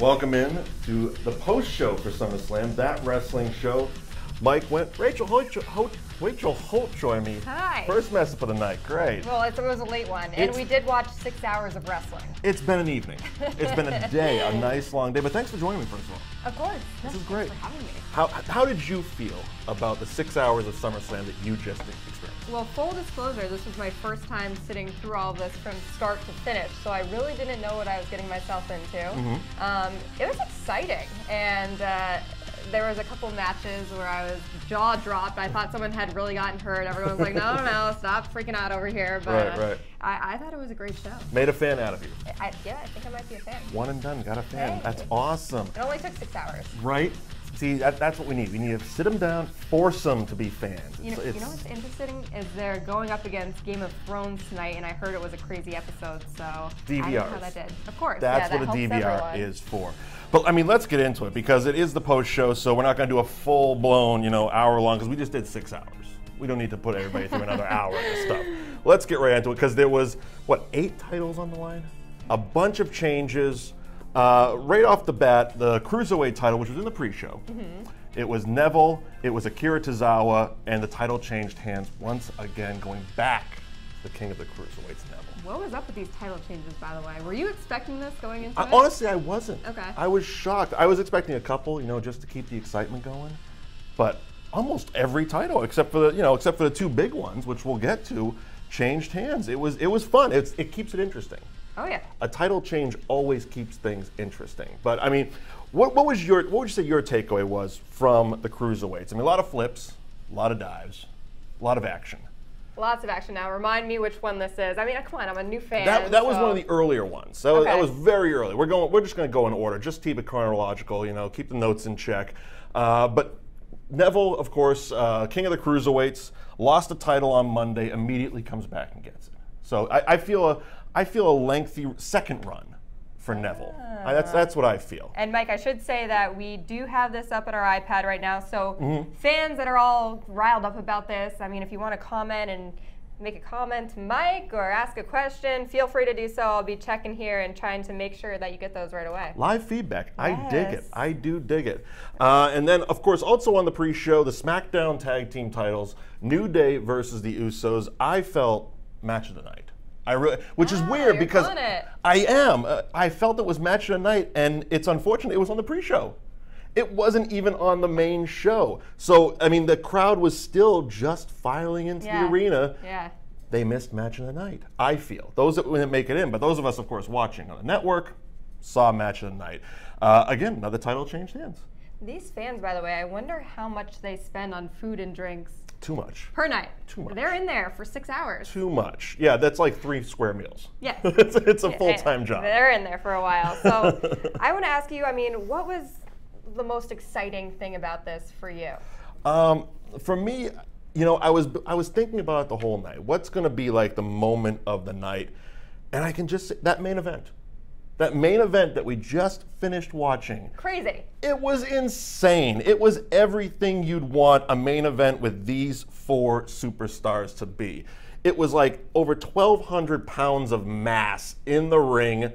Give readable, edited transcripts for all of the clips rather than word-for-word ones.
Welcome in to the post show for SummerSlam, that wrestling show. Mike went, Rachel Holt joined me. Hi. First mess up of the night, great. Well, it was a late one, and we did watch 6 hours of wrestling. It's been an evening. It's been a day, a nice long day, but thanks for joining me first of all. Of course. This is great. Thanks for having me. How did you feel about the 6 hours of SummerSlam that you just experienced? Well, full disclosure, this was my first time sitting through all of this from start to finish, so I really didn't know what I was getting myself into. It was exciting, and there was a couple matches where I was jaw dropped. I thought someone had really gotten hurt. Everyone was like, no, stop freaking out over here. But right. I thought it was a great show. Made a fan out of you. Yeah, I think I might be a fan. One and done, got a fan. Hey. That's awesome. It only took 6 hours. Right? See, that's what we need. We need to sit them down, force them to be fans. You know what's interesting is they're going up against Game of Thrones tonight, and I heard it was a crazy episode, so DVRs. I don't know how that did. Of course, that's what a DVR is for. But I mean, let's get into it because it is the post show, so we're not going to do a full-blown, hour long because we just did 6 hours. We don't need to put everybody through another hour of this stuff. Let's get right into it because there was 8 titles on the line, a bunch of changes. Right off the bat, the Cruiserweight title, which was in the pre-show, it was Neville, it was Akira Tozawa, and the title changed hands once again, going back to the king of the Cruiserweights, Neville. What was up with these title changes, by the way? Were you expecting this going into it? Honestly, I wasn't. Okay. I was shocked. I was expecting a couple, just to keep the excitement going, but almost every title, except for the 2 big ones, which we'll get to, changed hands. It was fun. It keeps it interesting. Oh yeah. A title change always keeps things interesting. But I mean, what would you say your takeaway was from the Cruiserweights? I mean, a lot of flips, a lot of dives, a lot of action. Lots of action. Now, remind me which one this is. I mean, come on, I'm a new fan. That was one of the earlier ones. That was very early. We're just going to go in order. Just keep it chronological. Keep the notes in check. But Neville, of course, king of the Cruiserweights, lost the title on Monday. Immediately comes back and gets it. So I feel a lengthy second run for Neville. That's what I feel. And Mike, I should say that we do have this up at our iPad right now, so fans that are all riled up about this, I mean, if you want to comment and make a comment to Mike or ask a question, feel free to do so. I'll be checking here and trying to make sure that you get those right away. Live feedback. Yes. I dig it. I do dig it. And then, of course, also on the pre-show, the SmackDown Tag Team titles, New Day versus the Usos. I felt match of the night. Which is weird because I felt it was match of the night, and it's unfortunate it was on the pre-show. It wasn't even on the main show. So, I mean, the crowd was still just filing into the arena. Yeah. They missed match of the night, I feel. Those that didn't make it in, but those of us, of course, watching on the network saw match of the night. Again, another title changed hands. These fans, by the way, I wonder how much they spend on food and drinks. Too much. Per night. Too much. They're in there for 6 hours. Too much. Yeah, that's like 3 square meals. Yes. It's a full-time job. They're in there for a while. So I want to ask you, I mean, what was the most exciting thing about this for you? For me, I was thinking about it the whole night. What's going to be like the moment of the night? And I can just say that main event. That main event that we just finished watching. Crazy. It was insane. It was everything you'd want a main event with these 4 superstars to be. It was like over 1,200 pounds of mass in the ring,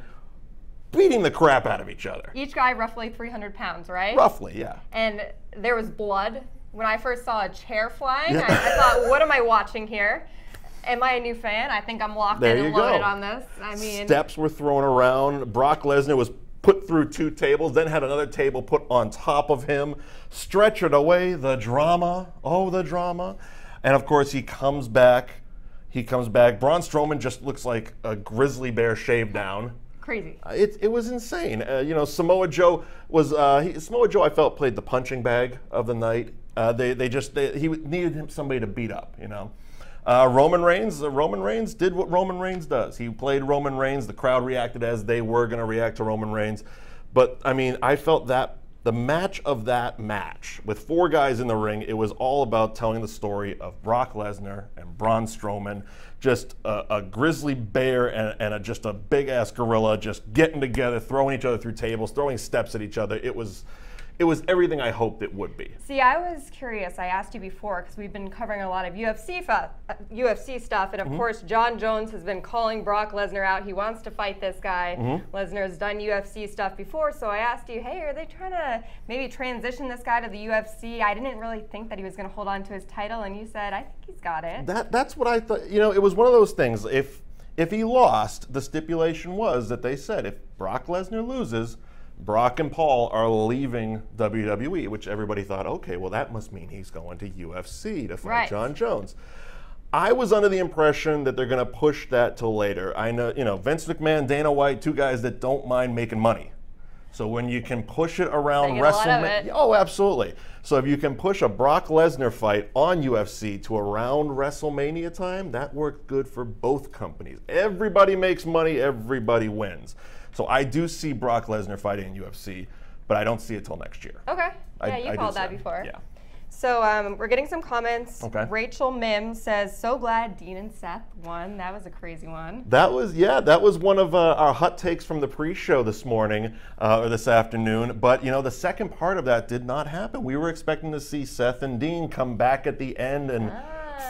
beating the crap out of each other. Each guy roughly 300 pounds, right? Roughly, yeah. And there was blood. When I first saw a chair flying, I thought, what am I watching here? Am I a new fan? I think I'm locked in and loaded on this. I mean, steps were thrown around. Brock Lesnar was put through 2 tables, then had another table put on top of him, stretchered away. The drama. Oh, the drama. And of course, he comes back. Braun Strowman just looks like a grizzly bear shaved down. Crazy. It was insane. Samoa Joe was Samoa Joe. I felt played the punching bag of the night. He needed somebody to beat up. Roman Reigns did what Roman Reigns does. He played Roman Reigns. The crowd reacted as they were going to react to Roman Reigns. But, I mean, I felt that the match of that match, with 4 guys in the ring, it was all about telling the story of Brock Lesnar and Braun Strowman, just a grizzly bear and just a big-ass gorilla just getting together, throwing each other through tables, throwing steps at each other. It was It was everything I hoped it would be. See, I was curious. I asked you before because we've been covering a lot of UFC stuff, and of course, Jon Jones has been calling Brock Lesnar out. He wants to fight this guy. Lesnar's done UFC stuff before, so I asked you, hey, are they trying to maybe transition this guy to the UFC? I didn't really think that he was going to hold on to his title, and you said, I think he's got it. That's what I thought. You know, it was one of those things. If he lost, the stipulation was that they said if Brock Lesnar loses, Brock and Paul are leaving WWE, which everybody thought, okay, well, that must mean he's going to UFC to fight Jon Jones. I was under the impression that they're going to push that till later. I know, you know, Vince McMahon, Dana White, two guys that don't mind making money. So when you can push it around WrestleMania, oh, absolutely. So if you can push a Brock Lesnar fight on UFC to around WrestleMania time, that worked good for both companies. Everybody makes money, everybody wins. So I do see Brock Lesnar fighting in UFC, but I don't see it till next year. Okay. Yeah, you called that before. Yeah. So we're getting some comments. Okay. Rachel Mims says, so glad Dean and Seth won. That was a crazy one. That was one of our hot takes from the pre-show this morning or this afternoon. But, you know, the second part of that did not happen. We were expecting to see Seth and Dean come back at the end and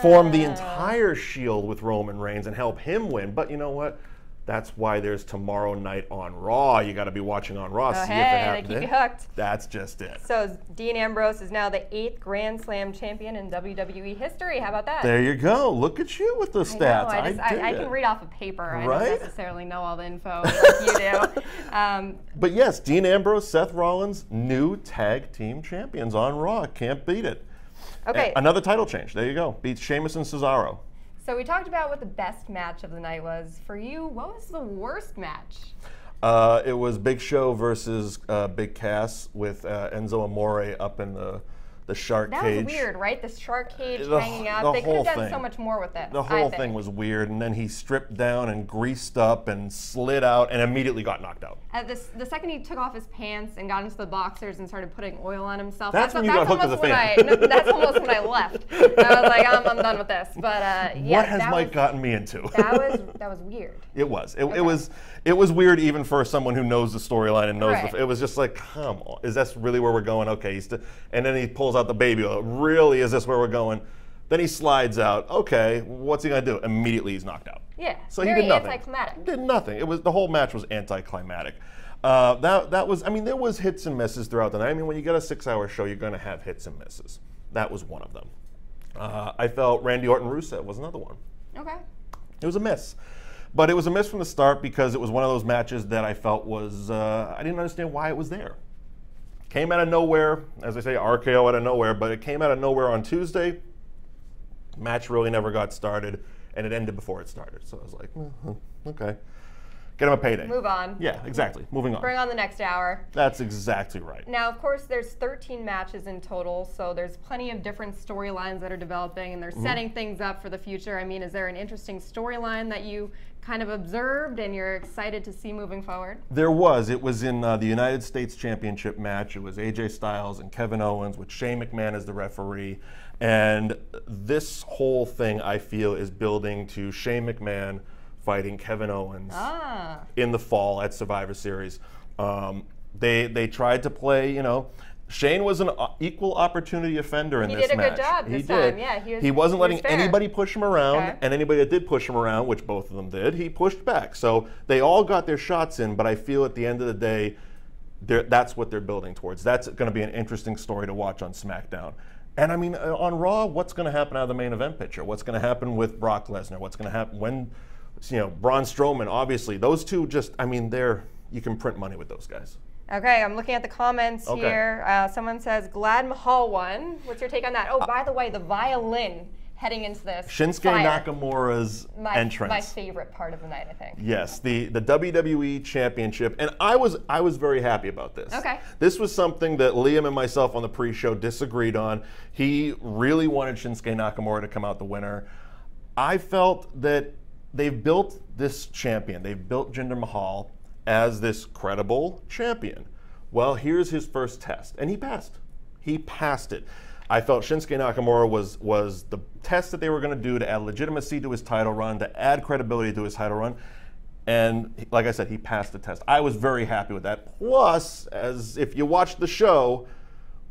form the entire Shield with Roman Reigns and help him win. But you know what? That's why there's tomorrow night on Raw. You got to be watching on Raw. See if it happens. They keep you hooked. That's just it. So Dean Ambrose is now the 8th Grand Slam champion in WWE history. How about that? There you go. Look at you with the stats. I can read off a paper. I don't necessarily know all the info like you do. But yes, Dean Ambrose, Seth Rollins, new tag team champions on Raw. Can't beat it. Okay. Another title change. There you go. Beats Sheamus and Cesaro. So we talked about what the best match of the night was. For you, what was the worst match? It was Big Show versus Big Cass with Enzo Amore up in the shark cage. That was weird, right? The shark cage hanging out. They could have done so much more with it. The whole thing was weird, and then he stripped down and greased up and slid out and immediately got knocked out. The second he took off his pants and got into the boxers and started putting oil on himself, that's when you got hooked to the fan. That's almost when I left. I was like, I'm done with this. But yeah, what has Mike gotten me into? That was weird. It was. It was weird even for someone who knows the storyline and knows it was just like, come on, is this really where we're going? Okay, and then he pulls out the baby oil. Really, is this where we're going? Then he slides out. Okay, what's he gonna do? Immediately he's knocked out. Yeah. So he did nothing. Anticlimactic. Did nothing. The whole match was anticlimactic. That was. I mean, there was hits and misses throughout the night. I mean, when you get a 6-hour show, you're gonna have hits and misses. That was one of them. I felt Randy Orton-Rusev was another one. Okay. It was a miss. But it was a miss from the start because it was one of those matches that I felt was, I didn't understand why it was there. Came out of nowhere, as I say, RKO out of nowhere, but it came out of nowhere on Tuesday. Match really never got started, and it ended before it started. So I was like, okay. Get him a payday. Move on. Yeah, exactly. Moving on. Bring on the next hour. That's exactly right. Now, of course, there's 13 matches in total, so there's plenty of different storylines that are developing, and they're setting things up for the future. I mean, is there an interesting storyline that you kind of observed and you're excited to see moving forward? There was. It was in the United States Championship match. It was AJ Styles and Kevin Owens with Shane McMahon as the referee. And this whole thing, I feel, is building to Shane McMahon fighting Kevin Owens in the fall at Survivor Series. They tried to play, you know, Shane was an equal opportunity offender in this match. He did a good job this time. Yeah, he wasn't letting anybody push him around, and anybody that did push him around, which both of them did, he pushed back. So they all got their shots in, but I feel at the end of the day, that's what they're building towards. That's going to be an interesting story to watch on SmackDown. And I mean, on Raw, what's going to happen out of the main event picture? What's going to happen with Brock Lesnar? What's going to happen when, you know, Braun Strowman, obviously, those two just, I mean, you can print money with those guys. Okay, I'm looking at the comments here. Someone says, glad Mahal won. What's your take on that? Oh, by the way, the violin heading into this. Shinsuke Nakamura's entrance. My favorite part of the night, I think. Yes, the WWE Championship. And I was very happy about this. Okay. This was something that Liam and myself on the pre-show disagreed on. He really wanted Shinsuke Nakamura to come out the winner. I felt that they've built this champion. They've built Jinder Mahal as this credible champion. Well, here's his first test, and he passed. He passed it. I felt Shinsuke Nakamura was the test that they were going to do to add legitimacy to his title run, to add credibility to his title run, and like I said, he passed the test. I was very happy with that. Plus, as if you watch the show,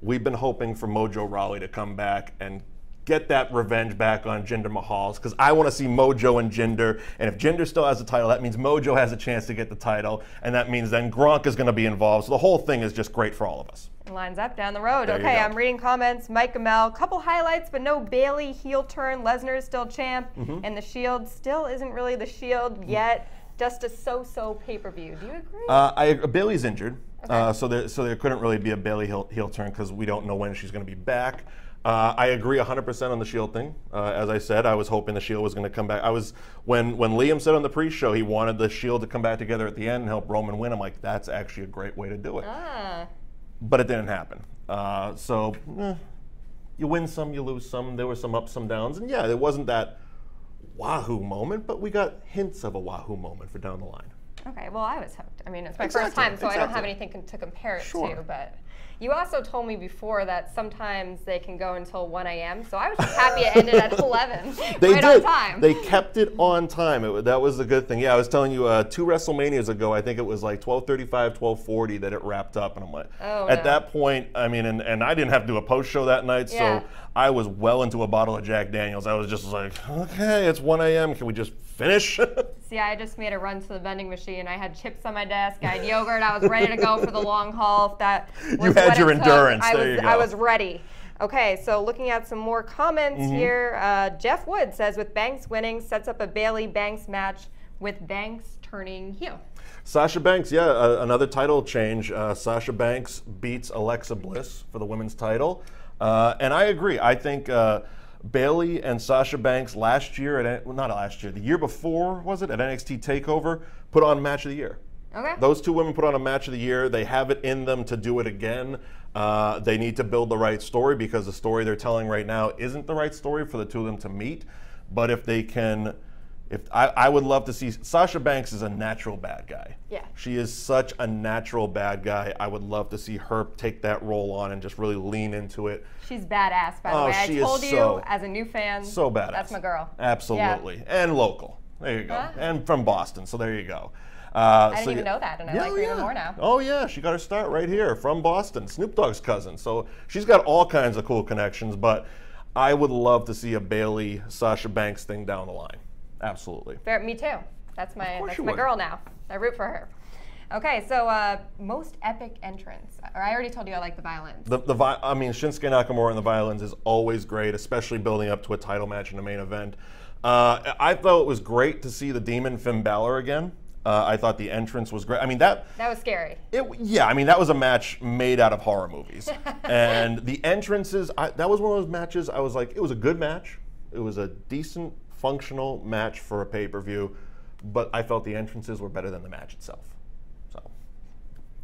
we've been hoping for Mojo Rawley to come back and get that revenge back on Jinder Mahal's, because I want to see Mojo and Jinder. And if Jinder still has the title, that means Mojo has a chance to get the title, and that means then Gronk is going to be involved. So the whole thing is just great for all of us. Lines up down the road. There Okay, I'm reading comments. Mike Gamel, couple highlights, but no Bailey heel turn. Lesnar is still champ, and the Shield still isn't really the Shield yet. Just a so-so pay-per-view. Do you agree? Bailey's injured, Okay. so there couldn't really be a Bailey heel turn because we don't know when she's going to be back. I agree 100% on the Shield thing. As I said, I was hoping the Shield was going to come back. When Liam said on the pre-show he wanted the Shield to come back together at the end and help Roman win, I'm like, that's actually a great way to do it. But it didn't happen. You win some, you lose some. There were some ups, some downs, and yeah, there wasn't that wahoo moment, but we got hints of a wahoo moment for down the line. Okay, well, I was hooked. I mean, it's my first time, so I don't have anything to compare it to, but you also told me before that sometimes they can go until 1 a.m., so I was just happy it ended at 11, on time. They kept it on time. That was the good thing. Yeah, I was telling you 2 WrestleManias ago, I think it was like 12:35, 12:40 that it wrapped up, and I'm like, at that point, I mean, and I didn't have to do a post-show that night, so I was well into a bottle of Jack Daniels. I was just like, okay, it's 1 a.m., can we just finish? See, I just made a run to the vending machine. I had chips on my desk, I had yogurt, I was ready to go for the long haul. If that was you had your endurance. There you go. I was ready. Okay, so looking at some more comments here, Jeff Wood says, with Banks winning, sets up a Bailey-Banks match with Banks turning heel. Sasha Banks, yeah, another title change. Sasha Banks beats Alexa Bliss for the women's title. And I agree. I think Bailey and Sasha Banks last year, not last year, the year before, was it, at NXT TakeOver, put on Match of the Year. Okay. Those two women put on a Match of the Year. They have it in them to do it again. They need to build the right story because the story they're telling right now isn't the right story for the two of them to meet. But if they can, I would love to see, Sasha Banks is a natural bad guy. Yeah. She is such a natural bad guy. I would love to see her take that role on and just really lean into it. She's badass, by the way. I told you, as a new fan, so badass. That's my girl. Absolutely. Yeah. And local. There you go. And from Boston, so there you go. I didn't even know that, and I like her even more now. Oh, yeah. She got her start right here from Boston, Snoop Dogg's cousin. So she's got all kinds of cool connections, but I would love to see a Bailey-Sasha Banks thing down the line. Absolutely. Fair, me too. That's my girl now. I root for her. Okay, so most epic entrance. I already told you I like the violins. I mean, Shinsuke Nakamura and the violins is always great, especially building up to a title match in the main event. I thought it was great to see the Demon Finn Balor again. I thought the entrance was great. I mean, that was scary. Yeah, I mean, that was a match made out of horror movies. And the entrances, that was one of those matches I was like, it was a good match. It was a decent, functional match for a pay-per-view, but I felt the entrances were better than the match itself. So,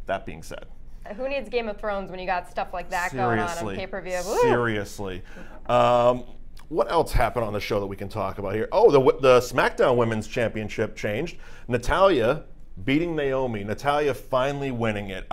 that being said. Who needs Game of Thrones when you got stuff like that going on pay-per-view? Seriously. What else happened on the show that we can talk about here? Oh, the SmackDown Women's Championship changed. Natalya beating Naomi. Natalya finally winning it.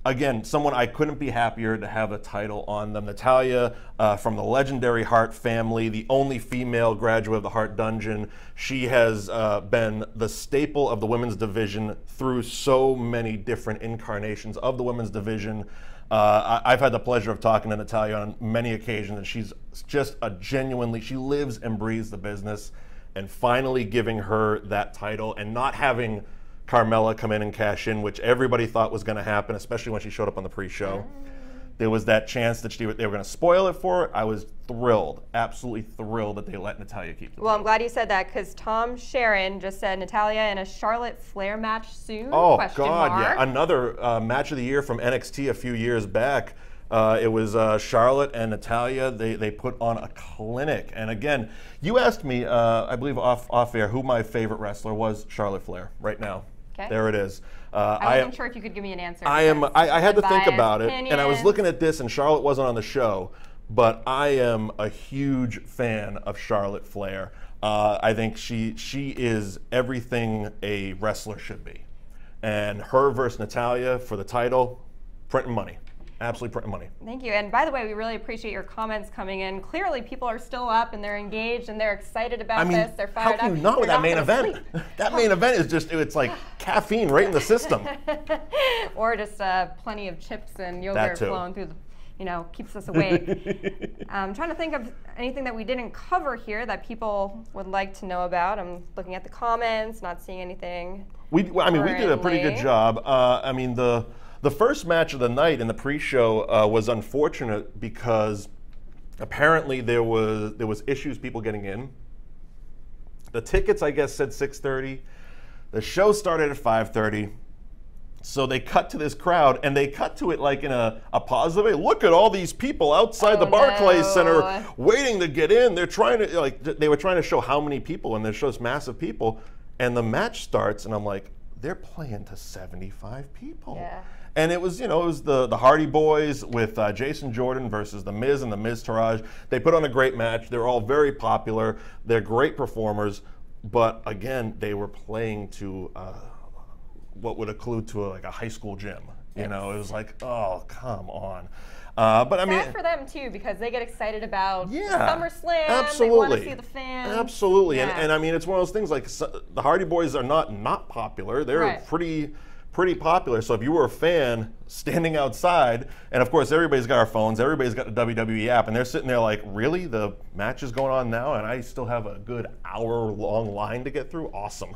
Again, someone I couldn't be happier to have a title on them. Natalya from the legendary Hart family, the only female graduate of the Hart Dungeon. She has been the staple of the women's division through so many different incarnations of the women's division. I've had the pleasure of talking to Natalya on many occasions, and she's just she lives and breathes the business, and finally giving her that title and not having Carmella come in and cash in, which everybody thought was going to happen, especially when she showed up on the pre-show. There was that chance that they were going to spoil it for her. I was thrilled, absolutely thrilled that they let Natalya keep the title. Well, I'm glad you said that because Tom Sharon just said Natalya in a Charlotte Flair match soon? Oh, God, yeah. Another match of the year from NXT a few years back. It was Charlotte and Natalya. They put on a clinic. And again, you asked me, I believe off air, who my favorite wrestler was. Charlotte Flair, right now. Okay. There it is. I wasn't sure if you could give me an answer. I had to think about it, and I was looking at this, and Charlotte wasn't on the show, but I am a huge fan of Charlotte Flair. I think she is everything a wrestler should be. And her versus Natalya for the title, printing money. Absolutely printing money. Thank you. And by the way, we really appreciate your comments coming in. Clearly, people are still up and they're engaged and they're excited about this. They're fired up. How can you not with that main event? That main event is just, it's like caffeine right in the system. Or just plenty of chips and yogurt flowing through the... keeps us awake. I'm trying to think of anything that we didn't cover here that people would like to know about. I'm looking at the comments, not seeing anything. We did a pretty good job. The first match of the night in the pre-show was unfortunate because apparently there was issues people getting in. The tickets, I guess, said 6:30. The show started at 5:30. So they cut to this crowd, and they cut to it like in a positive way. Look at all these people outside the Barclays Center waiting to get in. They're trying to, they were trying to show how many people, and they show massive people. And the match starts, and I'm like, they're playing to 75 people. Yeah. And it was, the Hardy Boys with Jason Jordan versus The Miz and The Miz Taraj. They put on a great match. They're all very popular. They're great performers. But again, they were playing to what would allude to a high school gym. It was like, oh, come on. But I mean, sad for them too, because they get excited about yeah, SummerSlam. Absolutely. They want to see the fans. Absolutely. Yeah. And I mean, it's one of those things like the Hardy Boys are not popular. They're pretty popular. So if you were a fan standing outside, and of course everybody's got our phones, everybody's got the WWE app, and they're sitting there like, really? The match is going on now, and I still have a good hour-long line to get through? Awesome.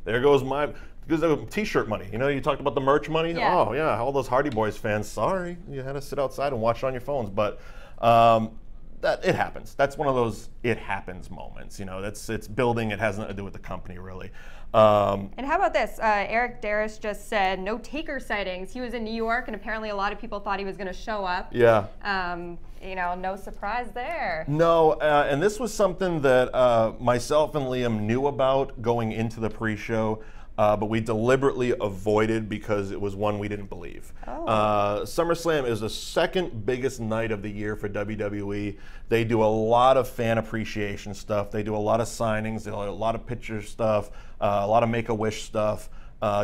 There goes the t-shirt money. You talked about the merch money. Yeah. Oh yeah, all those Hardy Boys fans. Sorry, you had to sit outside and watch it on your phones. But that it happens. That's one of those it happens moments. It's building. It has nothing to do with the company really. And how about this? Eric Darris just said no Taker sightings. He was in New York, and apparently a lot of people thought he was going to show up. Yeah. No surprise there. No, and this was something that myself and Liam knew about going into the pre-show. But we deliberately avoided because it was one we didn't believe. SummerSlam is the second biggest night of the year for WWE. They do a lot of fan appreciation stuff. They do a lot of signings, they do a lot of picture stuff, a lot of Make-A-Wish stuff,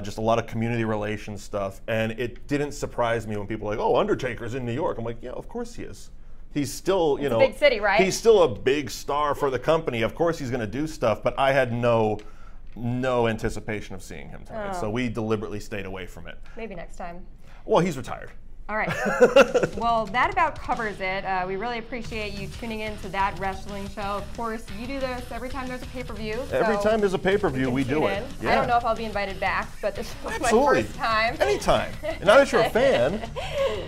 just a lot of community relations stuff. And it didn't surprise me when people were like, oh, Undertaker's in New York. I'm like, yeah, of course he is. He's still, it's a big city, right? He's still a big star for the company. Of course he's going to do stuff, but I had no anticipation of seeing him tonight, so we deliberately stayed away from it. Maybe next time. Well, he's retired. All right. Well, that about covers it. We really appreciate you tuning in to That Wrestling Show. Of course, you do this every time there's a pay-per-view. Every time there's a pay-per-view, we do it. Yeah. I don't know if I'll be invited back, but this was Absolutely. my first time. Anytime. And now that you're a fan,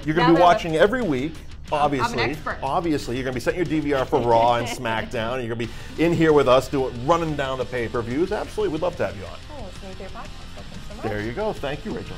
you're going to be watching every week. Obviously, I'm an expert. Obviously, you're going to be setting your DVR for Raw and SmackDown, and you're going to be in here with us running down the pay-per-views. Absolutely, we'd love to have you on. Oh, listening to your podcast. Thank you so much. There you go. Thank you, Rachel.